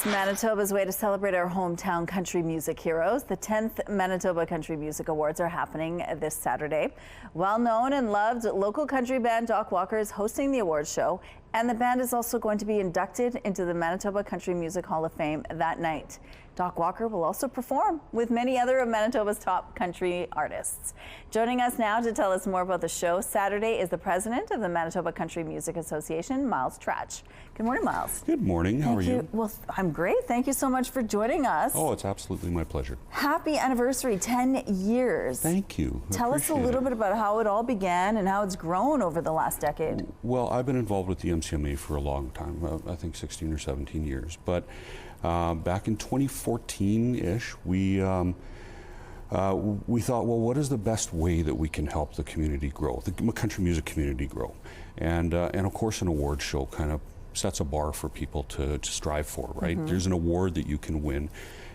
It's Manitoba's way to celebrate our hometown country music heroes. The 10th Manitoba Country Music Awards are happening this Saturday. Well-known and loved local country band Doc Walker is hosting the awards show, and the band is also going to be inducted into the Manitoba Country Music Hall of Fame that night. Doc Walker will also perform with many other of Manitoba's top country artists. Joining us now to tell us more about the show Saturday is the president of the Manitoba Country Music Association, Trach. Good morning, Miles. Good morning. How are you? Well, I'm great. Thank you so much for joining us. Oh, it's absolutely my pleasure. Happy anniversary, 10 years. Thank you. Tell us a little bit about how it all began and how it's grown over the last decade. Well, I've been involved with the MCMA for a long time, I think 16 or 17 years. But back in 2014-ish, we thought, well, what is the best way that we can help the community grow, the country music community grow? And of course, an award show kind of sets a bar for people to strive for, right? Mm-hmm. There's an award that you can win.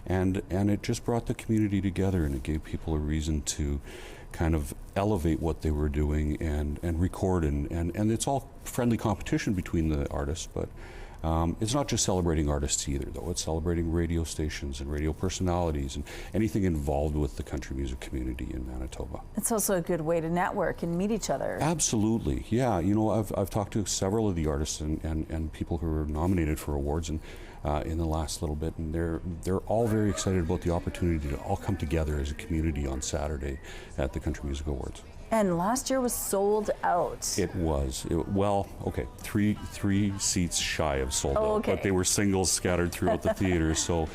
And it just brought the community together, and it gave people a reason to kind of elevate what they were doing and record. And it's all friendly competition between the artists, but it's not just celebrating artists either, though. It's celebrating radio stations and radio personalities and anything involved with the country music community in Manitoba. It's also a good way to network and meet each other. Absolutely, yeah. You know, I've talked to several of the artists and people who are nominated for awards and in the last little bit, and they're all very excited about the opportunity to all come together as a community on Saturday at the Country Music Awards. And last year was sold out. It was. Well, okay, three seats shy of sold out, but they were singles scattered throughout the theater. So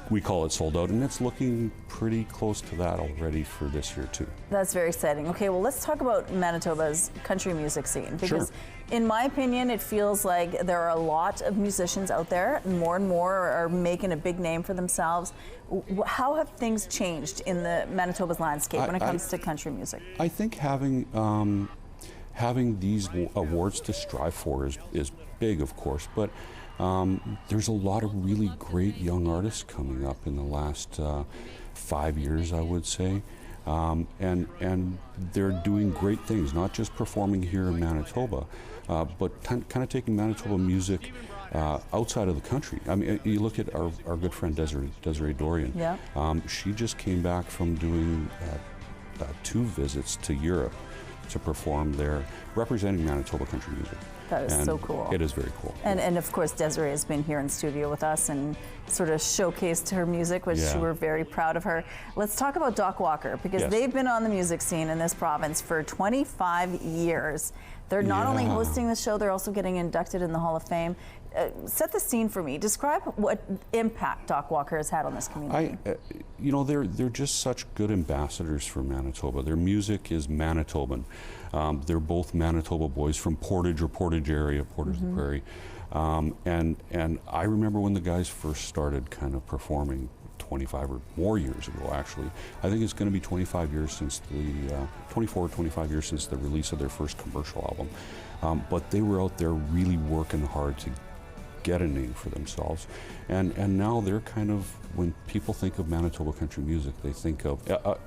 we call it sold out, and it's looking pretty close to that already for this year too. That's very exciting. Okay, well, let's talk about Manitoba's country music scene, because in my opinion, it feels like there are a lot of musicians out there. More and more are making a big name for themselves. How have things changed in the Manitoba's landscape when it comes to country music? I think having these awards to strive for is big, of course, but there's a lot of really great young artists coming up in the last 5 years, I would say. And they're doing great things, not just performing here in Manitoba, but kind of taking Manitoba music outside of the country. I mean, you look at our good friend Desiree Dorian. Yeah. She just came back from doing 2 visits to Europe to perform there, representing Manitoba country music. That is so cool. It is very cool. And of course, Desiree has been here in studio with us and sort of showcased her music, which we're very proud of her. Let's talk about Doc Walker, because they've been on the music scene in this province for 25 years. They're not only hosting the show, they're also getting inducted in the Hall of Fame. Set the scene for me. Describe what impact Doc Walker has had on this community. You know, they're just such good ambassadors for Manitoba. Their music is Manitoban. They're both Manitoba boys from Portage or Portage area, Portage the Prairie. And I remember when the guys first started kind of performing 25 or more years ago, actually. I think it's going to be 25 years since 24 or 25 years since the release of their first commercial album. But they were out there really working hard to get a name for themselves. And now they're kind of, when people think of Manitoba country music, they think of,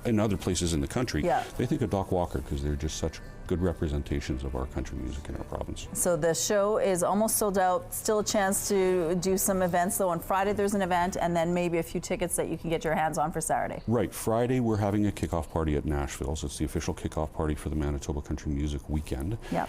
in other places in the country, they think of Doc Walker, because they're just such good representations of our country music in our province. So the show is almost sold out. Still a chance to do some events, though. On Friday there's an event, and then maybe a few tickets that you can get your hands on for Saturday. Right. Friday we're having a kickoff party at Nashville, so it's the official kickoff party for the Manitoba Country Music Weekend. Yep.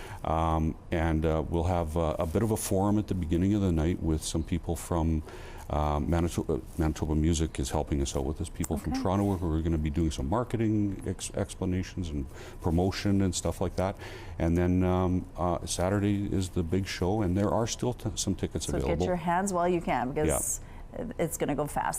And we'll have a bit of a forum at the beginning of the night with some people from Manitoba Music is helping us out with this. People from Toronto who are going to be doing some marketing explanations and promotion and stuff like that. And then Saturday is the big show, and there are still some tickets available. So get your hands while you can, because it's going to go fast.